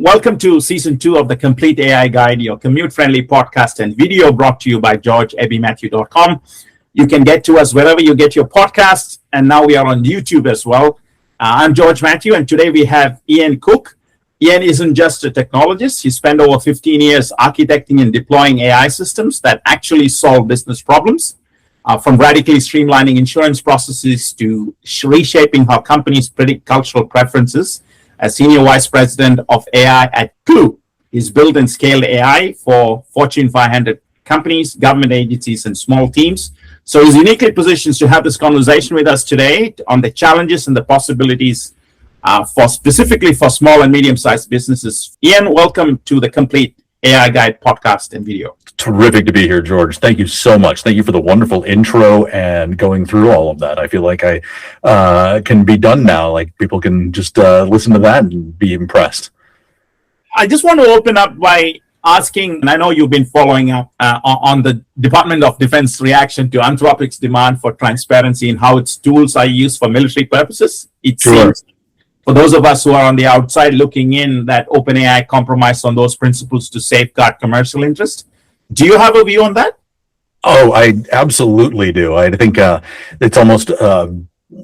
Welcome to season 2 of the Complete AI Guide, your commute-friendly podcast and video brought to you by georgeabimatthew.com. You can get to us wherever you get your podcasts, and now we are on YouTube as well. I'm George Matthew, and today we have Ian Cook. Ian isn't just a technologist. He spent over 15 years architecting and deploying AI systems that actually solve business problems, from radically streamlining insurance processes to reshaping how companies predict cultural preferences. As Senior Vice President of AI at Qloo, he's built and scaled AI for Fortune 500 companies, government agencies, and small teams. So he's uniquely positioned to have this conversation with us today on the challenges and the possibilities specifically for small and medium-sized businesses. Ian, welcome to the Complete AI Guide podcast and video. Terrific to be here, George. Thank you so much. Thank you for the wonderful intro and going through all of that. I feel like I can be done now. Like people can just listen to that and be impressed. I just want to open up by asking, and I know you've been following up on the Department of Defense reaction to Anthropic's demand for transparency in how its tools are used for military purposes. It seems, for those of us who are on the outside looking in, that OpenAI compromised on those principles to safeguard commercial interest. Do you have a view on that? Oh, I absolutely do. I think it's almost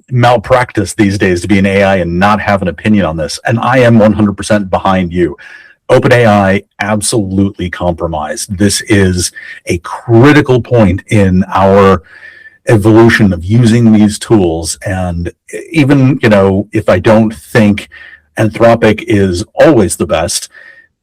malpractice these days to be an AI and not have an opinion on this. And I am 100% behind you. OpenAI absolutely compromised. This is a critical point in our evolution of using these tools. And even, if I don't think Anthropic is always the best,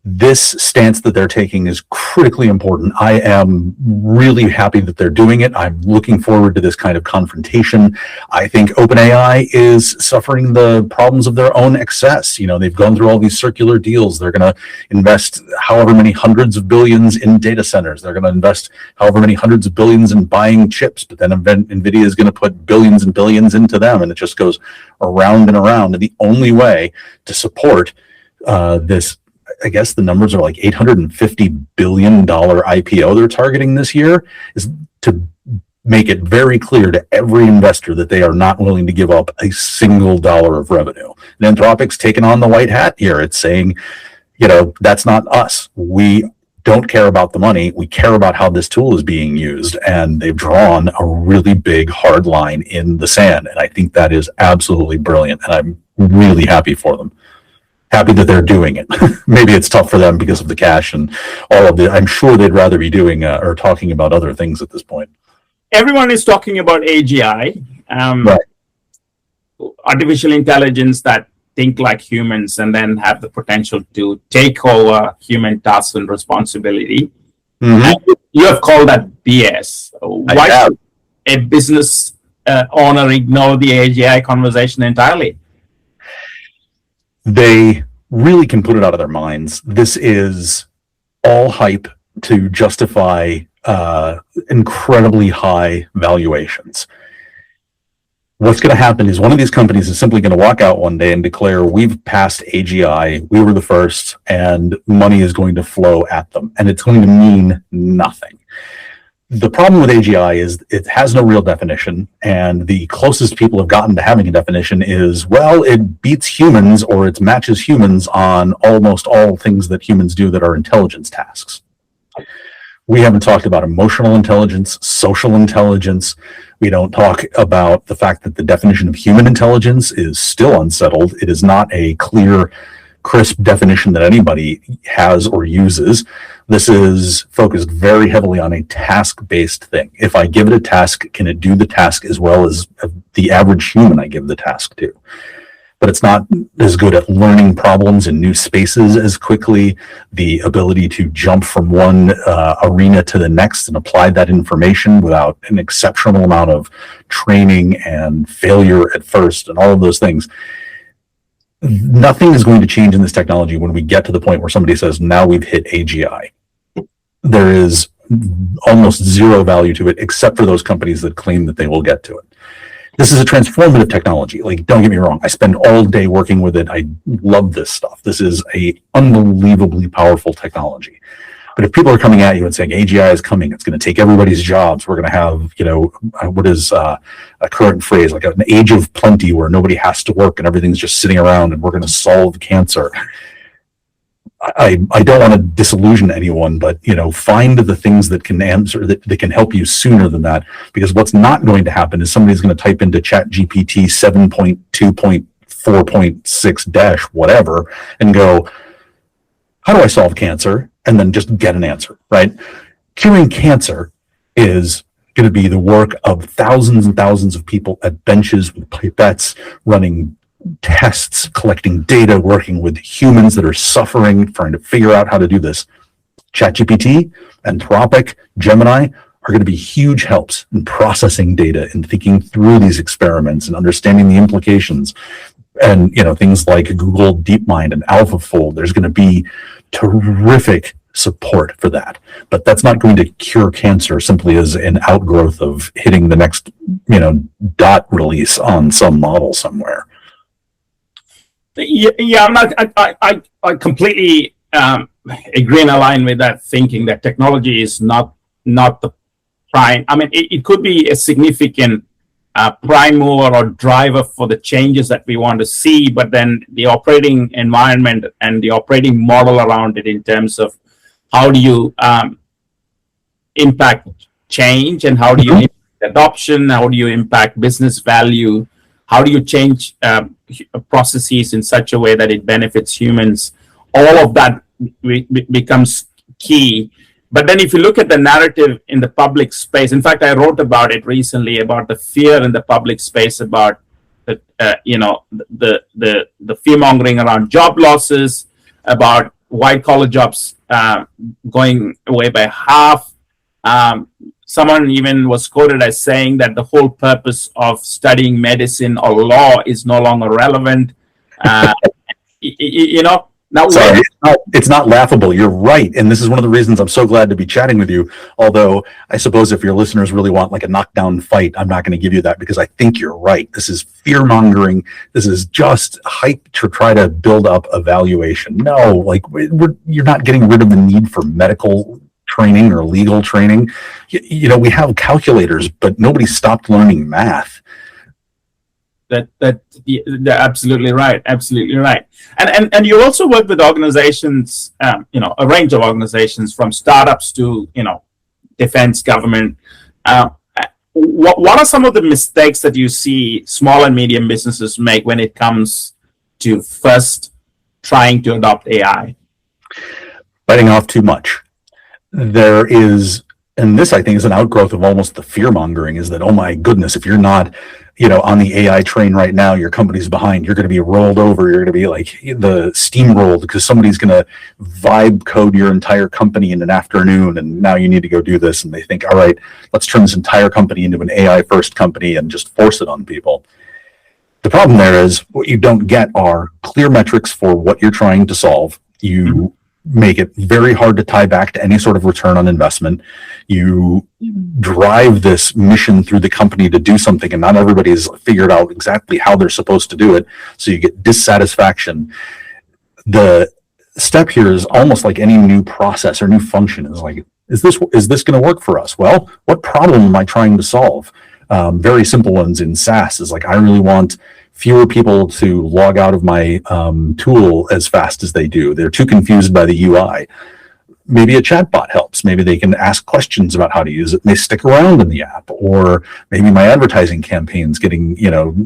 this stance that they're taking is critically important. I am really happy that they're doing it. I'm looking forward to this kind of confrontation. I think OpenAI is suffering the problems of their own excess. They've gone through all these circular deals. They're going to invest however many hundreds of billions in data centers. They're going to invest however many hundreds of billions in buying chips, but then NVIDIA is going to put billions and billions into them, and it just goes around and around. And the only way to support this, I guess the numbers are like $850 billion IPO they're targeting this year, is to make it very clear to every investor that they are not willing to give up a single dollar of revenue. And Anthropic's taken on the white hat here. It's saying, that's not us. We don't care about the money. We care about how this tool is being used. And they've drawn a really big hard line in the sand. And I think that is absolutely brilliant. And I'm really happy for them. Happy that they're doing it. Maybe it's tough for them because of the cash and all of the, I'm sure they'd rather be doing or talking about other things at this point. Everyone is talking about AGI, right. Artificial intelligence that think like humans and then have the potential to take over human tasks and responsibility. Mm-hmm. And you have called that BS. Why should a business owner ignore the AGI conversation entirely? They really can put it out of their minds. This is all hype to justify incredibly high valuations. What's going to happen is one of these companies is simply going to walk out one day and declare, we've passed AGI, we were the first, and money is going to flow at them. And it's going to mean nothing. The problem with AGI is it has no real definition, and the closest people have gotten to having a definition is, well, it beats humans or it matches humans on almost all things that humans do that are intelligence tasks. We haven't talked about emotional intelligence, social intelligence. We don't talk about the fact that the definition of human intelligence is still unsettled. It is not a clear, crisp definition that anybody has or uses. This is focused very heavily on a task-based thing. If I give it a task, can it do the task as well as the average human I give the task to? But it's not as good at learning problems in new spaces as quickly, the ability to jump from one arena to the next and apply that information without an exceptional amount of training and failure at first and all of those things. Nothing is going to change in this technology when we get to the point where somebody says, now we've hit AGI. There is almost zero value to it, except for those companies that claim that they will get to it. This is a transformative technology. Like, don't get me wrong. I spend all day working with it. I love this stuff. This is a unbelievably powerful technology. But if people are coming at you and saying AGI is coming, it's going to take everybody's jobs, we're going to have, what is a current phrase, like an age of plenty where nobody has to work and everything's just sitting around and we're going to solve cancer. I don't want to disillusion anyone, but find the things that can answer that can help you sooner than that. Because what's not going to happen is somebody's going to type into Chat GPT 7.2.4.6 dash whatever and go, how do I solve cancer? And then just get an answer, right? Curing cancer is going to be the work of thousands and thousands of people at benches with pipettes, running tests, collecting data, working with humans that are suffering, trying to figure out how to do this. ChatGPT, Anthropic, Gemini are going to be huge helps in processing data and thinking through these experiments and understanding the implications. And things like Google DeepMind and AlphaFold, there's going to be terrific support for that. But that's not going to cure cancer simply as an outgrowth of hitting the next dot release on some model somewhere. Yeah, I completely agree and align with that thinking that technology is not the prime. I mean, it could be a significant prime mover or driver for the changes that we want to see, but then the operating environment and the operating model around it in terms of how do you impact change and how do you impact adoption, how do you impact business value, how do you change processes in such a way that it benefits humans, all of that becomes key. But then if you look at the narrative in the public space, in fact, I wrote about it recently, about the fear in the public space about the fear mongering around job losses, about white collar jobs going away by half. Someone even was quoted as saying that the whole purpose of studying medicine or law is no longer relevant. Now, sorry, it's not laughable. You're right. And this is one of the reasons I'm so glad to be chatting with you. Although I suppose if your listeners really want like a knockdown fight, I'm not going to give you that because I think you're right. This is fear mongering. This is just hype to try to build up a valuation. No, you're not getting rid of the need for medical training or legal training. We have calculators, but nobody stopped learning math. They're absolutely right. And you also work with organizations, a range of organizations from startups to, defense, government. What are some of the mistakes that you see small and medium businesses make when it comes to first trying to adopt AI? Biting off too much. There is, and this I think is an outgrowth of almost the fear mongering, is that, oh my goodness, if you're not on the AI train right now, your company's behind, you're going to be rolled over, you're going to be like the steamrolled because somebody's going to vibe code your entire company in an afternoon, and now you need to go do this. And they think, all right, let's turn this entire company into an AI first company and just force it on people. The problem there is what you don't get are clear metrics for what you're trying to solve. You make it very hard to tie back to any sort of return on investment. You drive this mission through the company to do something, and not everybody has figured out exactly how they're supposed to do it. So you get dissatisfaction. The step here is almost like any new process or new function is like, is this going to work for us? Well, what problem am I trying to solve? Very simple ones in SaaS is like, I really want fewer people to log out of my tool as fast as they do. They're too confused by the UI. Maybe a chatbot helps. Maybe they can ask questions about how to use it and they stick around in the app. Or maybe my advertising campaign's getting,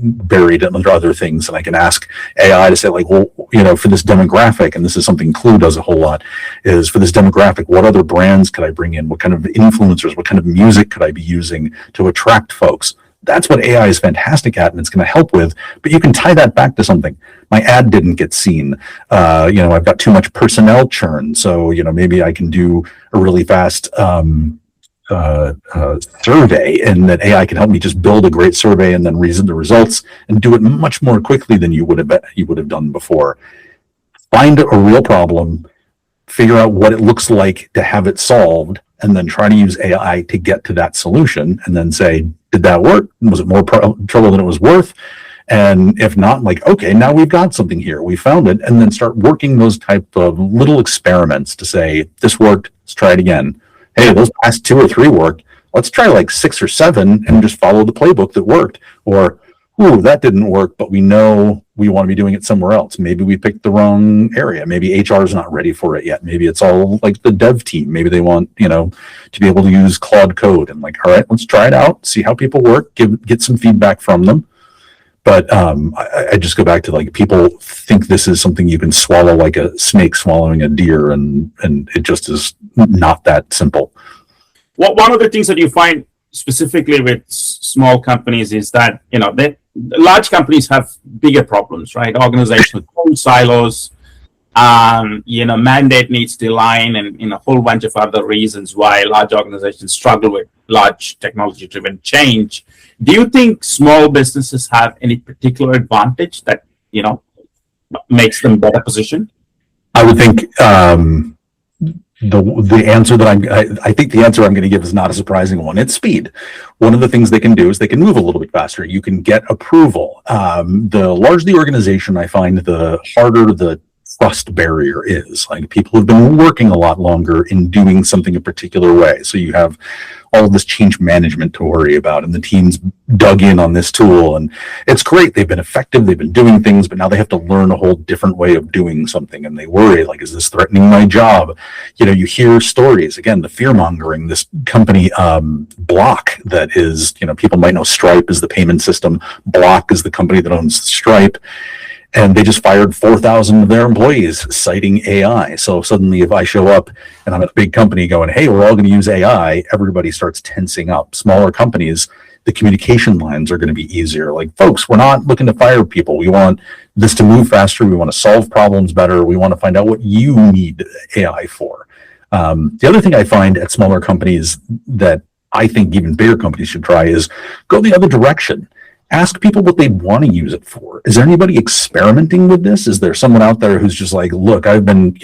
buried under other things, and I can ask AI to say like, well, for this demographic, and this is something Qloo does a whole lot, is for this demographic, what other brands could I bring in? What kind of influencers, what kind of music could I be using to attract folks? That's what AI is fantastic at, and it's going to help with. But you can tie that back to something. My ad didn't get seen. I've got too much personnel churn, so maybe I can do a really fast survey, and that AI can help me just build a great survey and then reason the results and do it much more quickly than you would have done before. Find a real problem, figure out what it looks like to have it solved, and then try to use AI to get to that solution, and then say, did that work? Was it more trouble than it was worth? And if not, like, okay, now we've got something here. We found it. And then start working those type of little experiments to say, this worked, let's try it again. Hey, those past 2 or 3 worked. Let's try like 6 or 7 and just follow the playbook that worked. Or, ooh, that didn't work, but we know we want to be doing it somewhere else. Maybe we picked the wrong area. Maybe HR is not ready for it yet. Maybe it's all like the dev team. Maybe they want, to be able to use Claude Code, and like, all right, let's try it out, see how people work, get some feedback from them. But I just go back to, like, people think this is something you can swallow like a snake swallowing a deer, and it just is not that simple. Well, one of the things that you find specifically with small companies is that, large companies have bigger problems, right? Organizational silos, mandate needs to align, and a whole bunch of other reasons why large organizations struggle with large technology-driven change. Do you think small businesses have any particular advantage that, makes them better positioned? I would think the answer that I think the answer I'm going to give is not a surprising one. It's speed. One of the things they can do is they can move a little bit faster. You can get approval. The larger the organization, I find, the harder the trust barrier is. Like, people have been working a lot longer in doing something a particular way. So you have all of this change management to worry about, and the team's dug in on this tool, and it's great. They've been effective. They've been doing things, but now they have to learn a whole different way of doing something, and they worry, like, is this threatening my job? You hear stories, again, the fear mongering, this company, Block, that is, people might know Stripe is the payment system. Block is the company that owns Stripe. And they just fired 4,000 of their employees, citing AI. So suddenly, if I show up and I'm at a big company going, hey, we're all going to use AI, everybody starts tensing up. Smaller companies, the communication lines are going to be easier. Like, folks, we're not looking to fire people. We want this to move faster. We want to solve problems better. We want to find out what you need AI for. The other thing I find at smaller companies that I think even bigger companies should try is go the other direction. Ask people what they want to use it for. Is there anybody experimenting with this? Is there someone out there who's just like, look, I've been,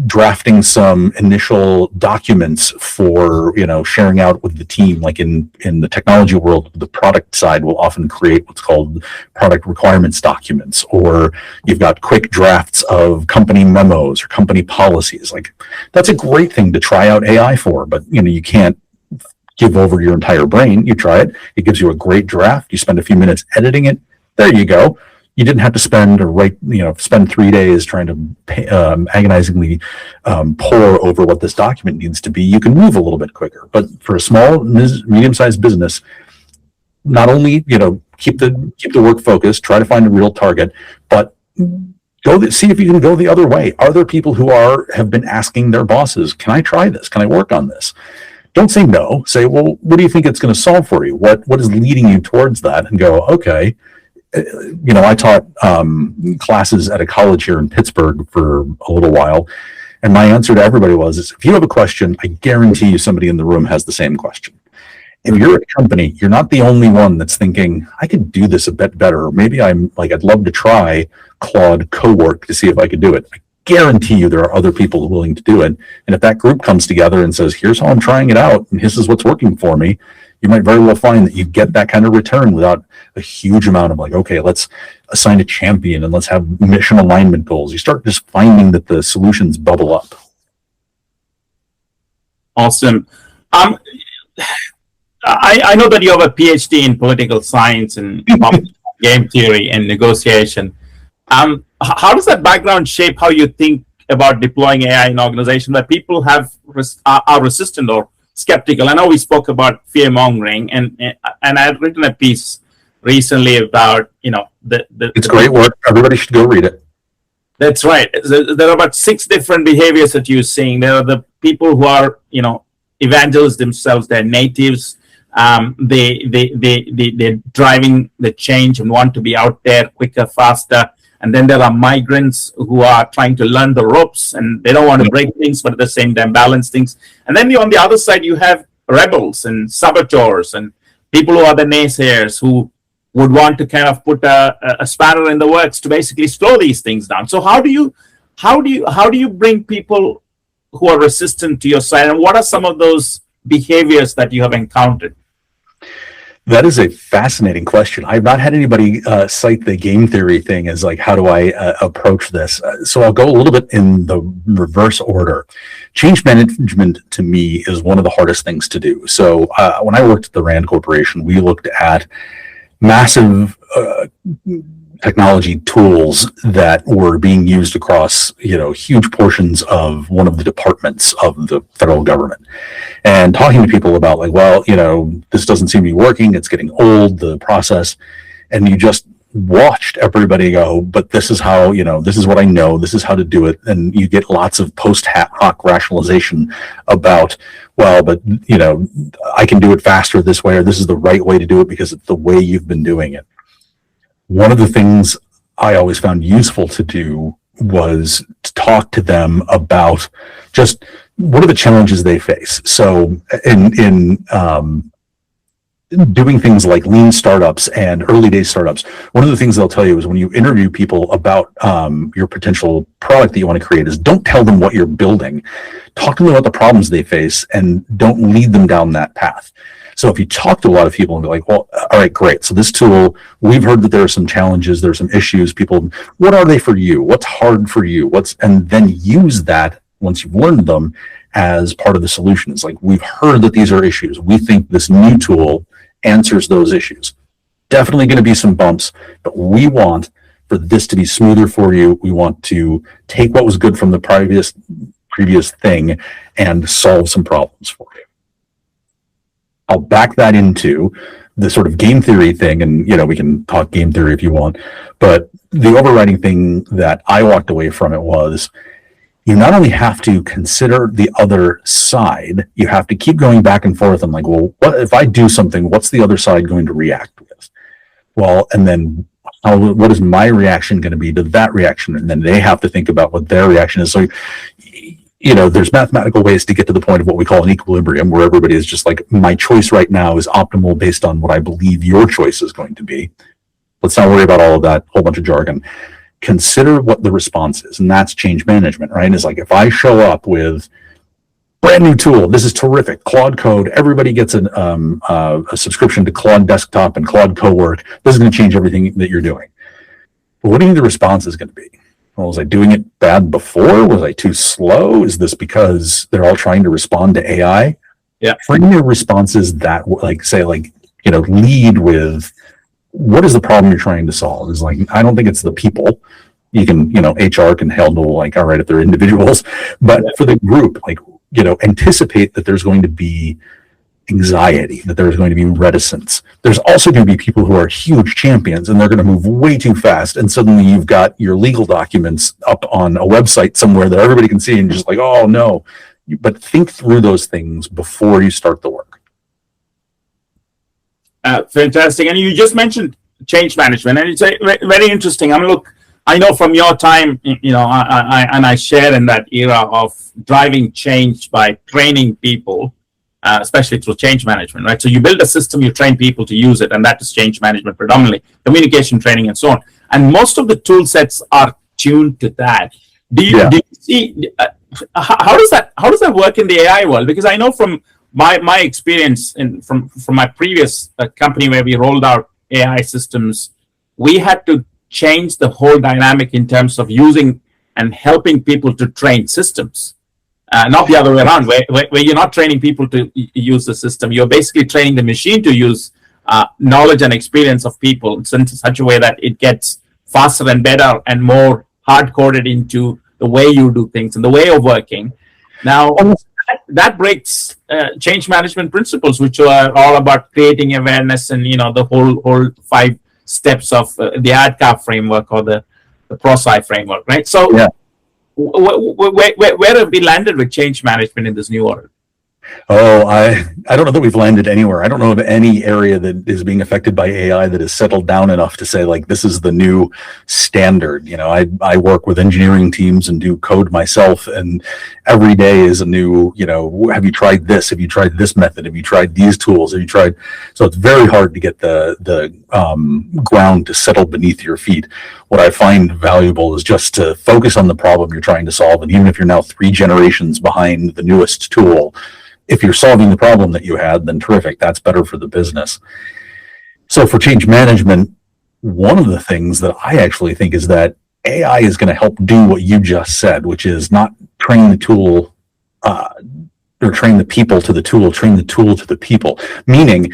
drafting some initial documents for, sharing out with the team. Like in the technology world, the product side will often create what's called product requirements documents, or you've got quick drafts of company memos or company policies. Like, that's a great thing to try out AI for, but you can't give over your entire brain. You try it. It gives you a great draft. You spend a few minutes editing it. There you go. You didn't have to spend 3 days trying to agonizingly pore over what this document needs to be. You can move a little bit quicker. But for a small, medium-sized business, not only keep the work focused, try to find a real target, but see if you can go the other way. Are there people who have been asking their bosses, can I try this? Can I work on this? Don't say no. Say, well, what do you think it's going to solve for you? What is leading you towards that? And go, okay. I taught classes at a college here in Pittsburgh for a little while, and my answer to everybody was, if you have a question, I guarantee you somebody in the room has the same question. If you're a company, you're not the only one that's thinking, I could do this a bit better. Or maybe I'd love to try Claude Cowork to see if I could do it. I guarantee you there are other people willing to do it. And if that group comes together and says, here's how I'm trying it out, and this is what's working for me, you might very well find that you get that kind of return without a huge amount of okay, let's assign a champion and let's have mission alignment goals. You start just finding that the solutions bubble up. Awesome. I know that you have a PhD in political science and game theory and negotiation. How does that background shape how you think about deploying AI in organizations where people are resistant or skeptical? I know we spoke about fear mongering, and I had written a piece recently about it's great work. Everybody should go read it. That's right. There are about 6 different behaviors that you're seeing. There are the people who are evangelists themselves. They're natives. They're driving the change and want to be out there quicker, faster. And then there are migrants who are trying to learn the ropes, and they don't want to break things, but at the same time balance things. And then on the other side, you have rebels and saboteurs and people who are the naysayers who would want to kind of put a spanner in the works to basically slow these things down. So how do you bring people who are resistant to your side, and what are some of those behaviors that you have encountered? That is a fascinating question. I've not had anybody cite the game theory thing as how do I approach this? So I'll go a little bit in the reverse order. Change management to me is one of the hardest things to do. So when I worked at the Rand Corporation, we looked at massive technology tools that were being used across, huge portions of one of the departments of the federal government, and talking to people about like, well, this doesn't seem to be working. It's getting old, the process. And you just watched everybody go, but this is how, this is what I know. This is how to do it. And you get lots of post hoc rationalization about, well, but, I can do it faster this way, or this is the right way to do it because it's the way you've been doing it. One of the things I always found useful to do was to talk to them about just what are the challenges they face. So in doing things like lean startups and early day startups, one of the things they'll tell you is when you interview people about your potential product that you want to create is don't tell them what you're building. Talk to them about the problems they face and don't lead them down that path. So if you talk to a lot of people and be like, well, all right, great. So this tool, we've heard that there are some challenges, there's some issues. People, what are they for you? What's hard for you? And then use that once you've learned them as part of the solution. It's like, we've heard that these are issues. We think this new tool answers those issues. Definitely going to be some bumps, but we want for this to be smoother for you. We want to take what was good from the previous thing and solve some problems for you. I'll back that into the sort of game theory thing, and we can talk game theory if you want, but the overriding thing that I walked away from it was you not only have to consider the other side, you have to keep going back and forth and like, well, what if I do something, what's the other side going to react with? Well, and then what is my reaction going to be to that reaction? And then they have to think about what their reaction is. So, there's mathematical ways to get to the point of what we call an equilibrium, where everybody is just like, my choice right now is optimal based on what I believe your choice is going to be. Let's not worry about all of that whole bunch of jargon. Consider what the response is, and that's change management, right? It's like, if I show up with brand new tool, this is terrific, Claude Code, everybody gets a subscription to Claude Desktop and Claude Cowork, this is going to change everything that you're doing. But what do you think the response is going to be? Well, was I doing it bad before? Was I too slow? Is this because they're all trying to respond to AI? Yeah. Frame your responses that, lead with, what is the problem you're trying to solve? Is like, I don't think it's the people. You can, HR can handle like, all right, if they're individuals, but for the group, like, anticipate that there's going to be anxiety, that there's going to be reticence. There's also going to be people who are huge champions and they're going to move way too fast. And suddenly you've got your legal documents up on a website somewhere that everybody can see and you're just like, oh no. But think through those things before you start the work. Fantastic. And you just mentioned change management, and it's very interesting. I mean, look, I know from your time, I share in that era of driving change by training people, especially through change management, right? So you build a system, you train people to use it, and that is change management predominantly, communication training and so on. And most of the tool sets are tuned to that. Do you see, how does that work in the AI world? Because I know from my experience from my previous company where we rolled out AI systems, we had to change the whole dynamic in terms of using and helping people to train systems. Not the other way around, where you're not training people to use the system. You're basically training the machine to use knowledge and experience of people in such a way that it gets faster and better and more hard-coded into the way you do things and the way of working. Now, that breaks change management principles, which are all about creating awareness and, the whole 5 steps of the ADKAR framework or the ProSci framework, right? So where have we landed with change management in this new order? Oh, I don't know that we've landed anywhere. I don't know of any area that is being affected by AI that has settled down enough to say, like, this is the new standard. I work with engineering teams and do code myself, and every day is a new, have you tried this? Have you tried this method? Have you tried these tools? Have you tried? So it's very hard to get the ground to settle beneath your feet. What I find valuable is just to focus on the problem you're trying to solve. And even if you're now 3 generations behind the newest tool, if you're solving the problem that you had, then terrific. That's better for the business. So for change management, one of the things that I actually think is that AI is going to help do what you just said, which is not train the tool or train the people to the tool, train the tool to the people. Meaning,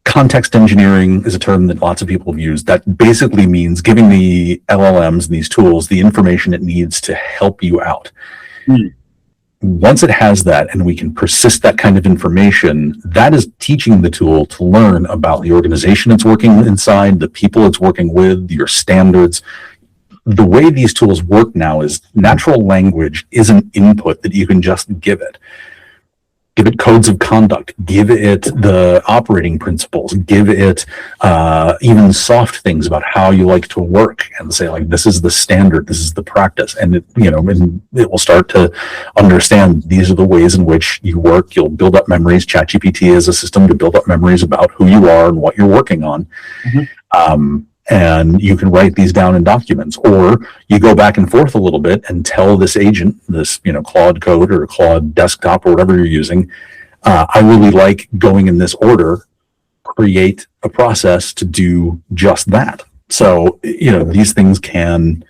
Context engineering is a term that lots of people have used. That basically means giving the LLMs, these tools, the information it needs to help you out. Once it has that and we can persist that kind of information, that is teaching the tool to learn about the organization it's working inside, the people it's working with, your standards. The way these tools work now is natural language is an input that you can just give it. Give it codes of conduct, give it the operating principles, give it even soft things about how you like to work, and say, like, this is the standard, this is the practice. And it, and it will start to understand these are the ways in which you work. You'll build up memories. ChatGPT is a system to build up memories about who you are and what you're working on. And you can write these down in documents, or you go back and forth a little bit and tell this agent, this, Claude Code or Claude Desktop or whatever you're using, I really like going in this order, create a process to do just that. So, these things can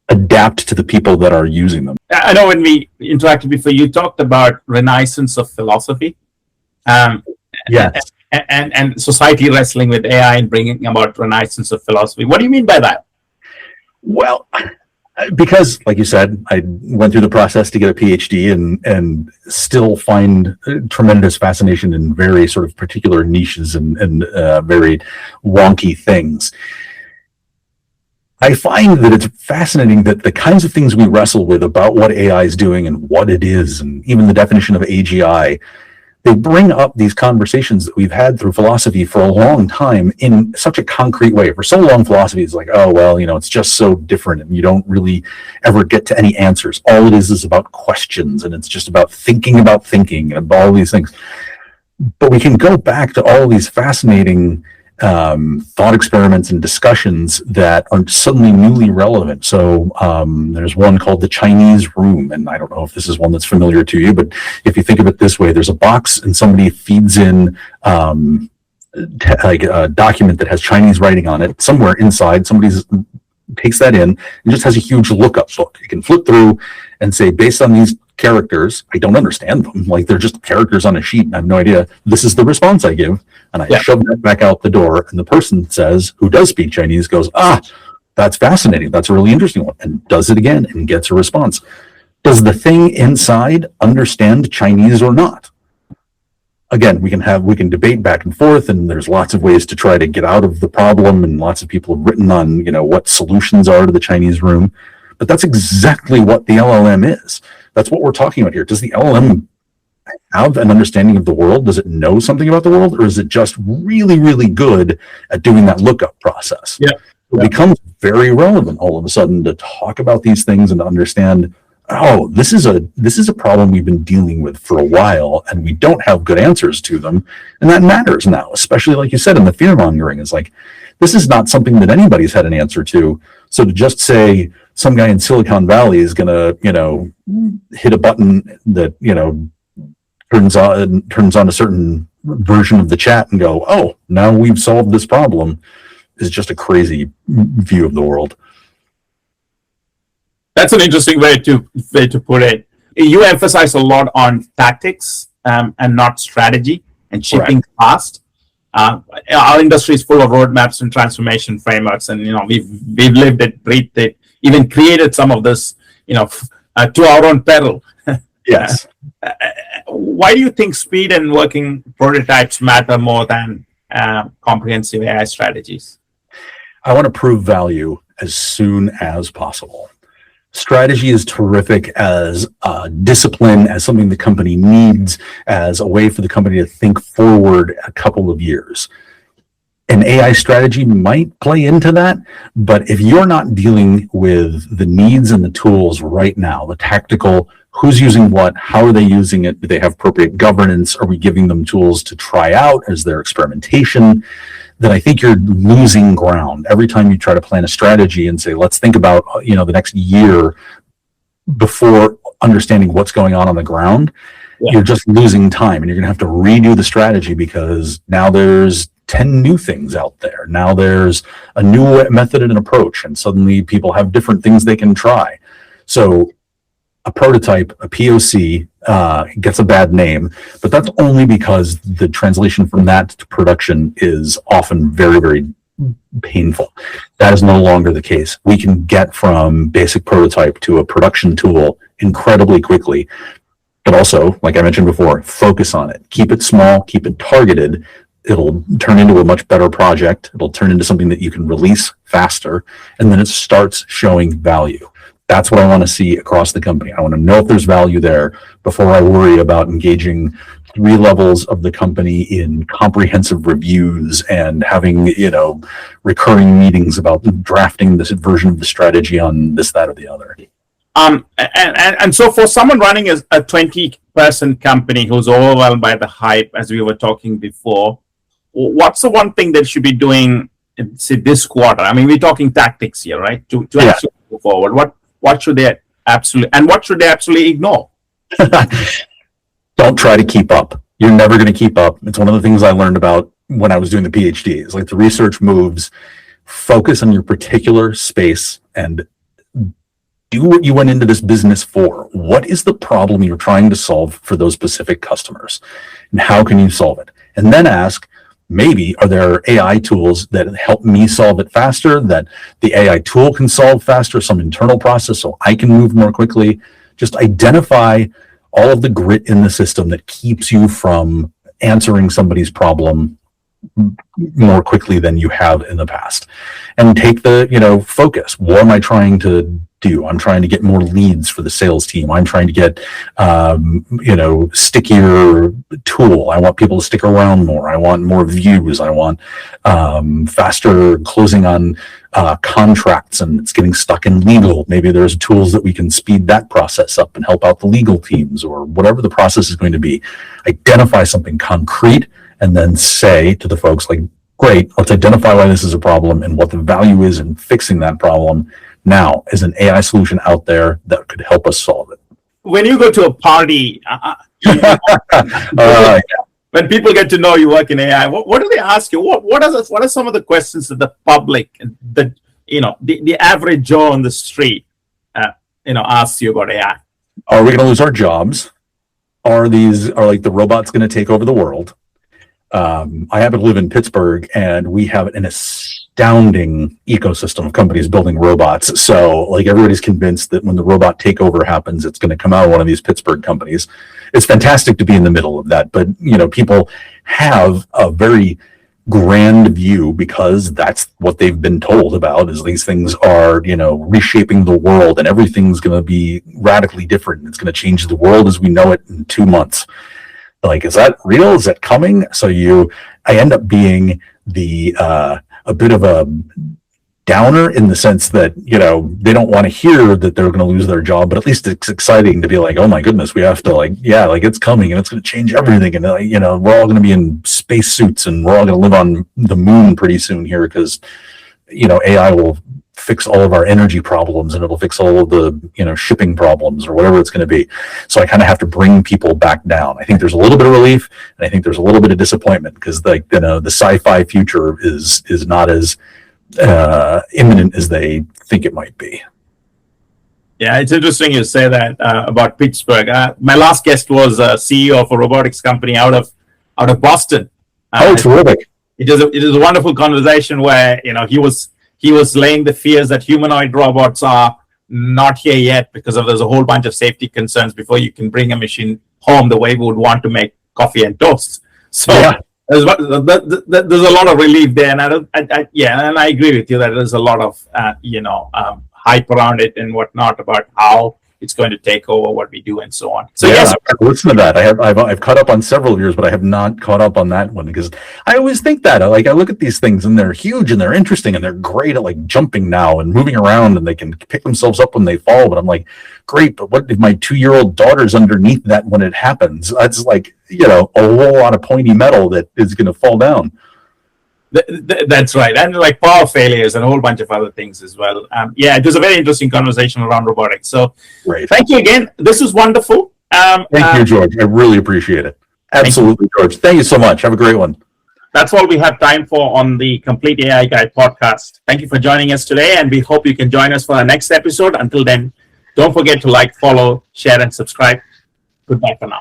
adapt to the people that are using them. I know when we interacted before, you talked about renaissance of philosophy. Yes. And society wrestling with AI and bringing about renaissance of philosophy. What do you mean by that? Well, because, like you said, I went through the process to get a PhD and still find tremendous fascination in very sort of particular niches and very wonky things. I find that it's fascinating that the kinds of things we wrestle with about what AI is doing and what it is, and even the definition of AGI, they bring up these conversations that we've had through philosophy for a long time in such a concrete way. For so long, philosophy is like, oh, well, it's just so different, and you don't really ever get to any answers. All it is about questions, and it's just about thinking and all these things. But we can go back to all these fascinating thought experiments and discussions that are suddenly newly relevant. So there's one called the Chinese room, and I don't know if this is one that's familiar to you, but if you think of it this way, there's a box and somebody feeds in like a document that has Chinese writing on it. Somewhere inside, somebody takes that in and just has a huge lookup book. You can flip through and say, based on these characters, I don't understand them. Like, they're just characters on a sheet, and I have no idea. This is the response I give. And I shove that back out the door, and the person says, who does speak Chinese, goes, that's fascinating. That's a really interesting one, and does it again and gets a response. Does the thing inside understand Chinese or not? Again, we can debate back and forth, and there's lots of ways to try to get out of the problem, and lots of people have written on, what solutions are to the Chinese room. But that's exactly what the LLM is. That's what we're talking about here. Does the LLM have an understanding of the world? Does it know something about the world? Or is it just really, really good at doing that lookup process? It becomes very relevant all of a sudden to talk about these things and to understand, oh, this is a problem we've been dealing with for a while, and we don't have good answers to them. And that matters now, especially, like you said, in the fear mongering. Is like, this is not something that anybody's had an answer to. So to just say some guy in Silicon Valley is going to, hit a button that, turns on a certain version of the chat and go, oh, now we've solved this problem, is just a crazy view of the world. That's an interesting way to put it. You emphasize a lot on tactics and not strategy, and shipping fast. Our industry is full of roadmaps and transformation frameworks, and we've lived it, breathed it, even created some of this, to our own peril. Yes. Why do you think speed and working prototypes matter more than comprehensive AI strategies? I want to prove value as soon as possible. Strategy is terrific as discipline, as something the company needs, as a way for the company to think forward a couple of years. An AI strategy might play into that, but if you're not dealing with the needs and the tools right now, the tactical, who's using what, how are they using it, do they have appropriate governance, are we giving them tools to try out, is there experimentation, then I think you're losing ground. Every time you try to plan a strategy and say, let's think about, the next year before understanding what's going on the ground, you're just losing time, and you're going to have to redo the strategy because now there's 10 new things out there. Now there's a new method and an approach, and suddenly people have different things they can try. So a prototype, a POC, gets a bad name, but that's only because the translation from that to production is often very, very painful. That is no longer the case. We can get from basic prototype to a production tool incredibly quickly, but also, like I mentioned before, focus on it. Keep it small, keep it targeted. It'll turn into a much better project. It'll turn into something that you can release faster, and then it starts showing value. That's what I want to see across the company. I want to know if there's value there before I worry about engaging 3 levels of the company in comprehensive reviews and having, recurring meetings about drafting this version of the strategy on this, that, or the other. And so for someone running a 20-person company who's overwhelmed by the hype, as we were talking before, what's the one thing they should be doing, say, this quarter? I mean, we're talking tactics here, right? To actually move forward. What should they absolutely ignore? Don't try to keep up. You're never going to keep up. It's one of the things I learned about when I was doing the PhD. It's like the research moves. Focus on your particular space and do what you went into this business for. What is the problem you're trying to solve for those specific customers? And how can you solve it? And then ask, maybe, are there AI tools that help me solve it faster, that the AI tool can solve faster, some internal process so I can move more quickly? Just identify all of the grit in the system that keeps you from answering somebody's problem more quickly than you have in the past. And take the, focus. What am I trying to do? I'm trying to get more leads for the sales team. I'm trying to get, stickier tool. I want people to stick around more. I want more views. I want faster closing on contracts, and it's getting stuck in legal. Maybe there's tools that we can speed that process up and help out the legal teams, or whatever the process is going to be. Identify something concrete and then say to the folks, like, great, let's identify why this is a problem and what the value is in fixing that problem. Now, is an AI solution out there that could help us solve it? When you go to a party, when people get to know you work in AI, what do they ask you? What are some of the questions that the public, the average Joe on the street, asks you about AI? Are we going to lose our jobs? Are like the robots going to take over the world? I happen to live in Pittsburgh, and we have an astounding ecosystem of companies building robots. So, like, everybody's convinced that when the robot takeover happens, it's going to come out of one of these Pittsburgh companies. It's fantastic to be in the middle of that, but people have a very grand view because that's what they've been told about, is these things are, reshaping the world, and everything's going to be radically different. It's going to change the world as we know it in 2 months. Like, is that real? Is that coming? So I end up being a bit of a downer in the sense that, they don't want to hear that they're going to lose their job, but at least it's exciting to be like, oh my goodness, we have to it's coming and it's going to change everything. And, we're all going to be in space suits and we're all going to live on the moon pretty soon here because, AI will fix all of our energy problems and it'll fix all of the, shipping problems or whatever it's going to be. So I kind of have to bring people back down. I think there's a little bit of relief, and I think there's a little bit of disappointment because the sci-fi future is not as imminent as they think it might be. Yeah, it's interesting you say that about Pittsburgh. My last guest was a CEO of a robotics company out of Boston. Terrific! It is a wonderful conversation where he was laying the fears that humanoid robots are not here yet because there's a whole bunch of safety concerns before you can bring a machine home the way we would want to make coffee and toast. So yeah. There's a lot of relief there, and I agree with you that there's a lot of hype around it and whatnot about how it's going to take over what we do and so on. So yes, listen to that. I've caught up on several of yours, but I have not caught up on that one because I always think that I look at these things and they're huge and they're interesting and they're great at like jumping now and moving around and they can pick themselves up when they fall. But I'm like, great, but what if my 2-year-old daughter's underneath that when it happens? That's like a whole lot of pointy metal that is going to fall down. That's right, and like power failures and a whole bunch of other things as well. It was a very interesting conversation around robotics. So, great. Thank you again. This was wonderful. Thank you, George. I really appreciate it. Absolutely, George. Thank you so much. Have a great one. That's all we have time for on the Complete AI Guide podcast. Thank you for joining us today, and we hope you can join us for our next episode. Until then, Don't forget to like, follow, share, and subscribe. Goodbye for now.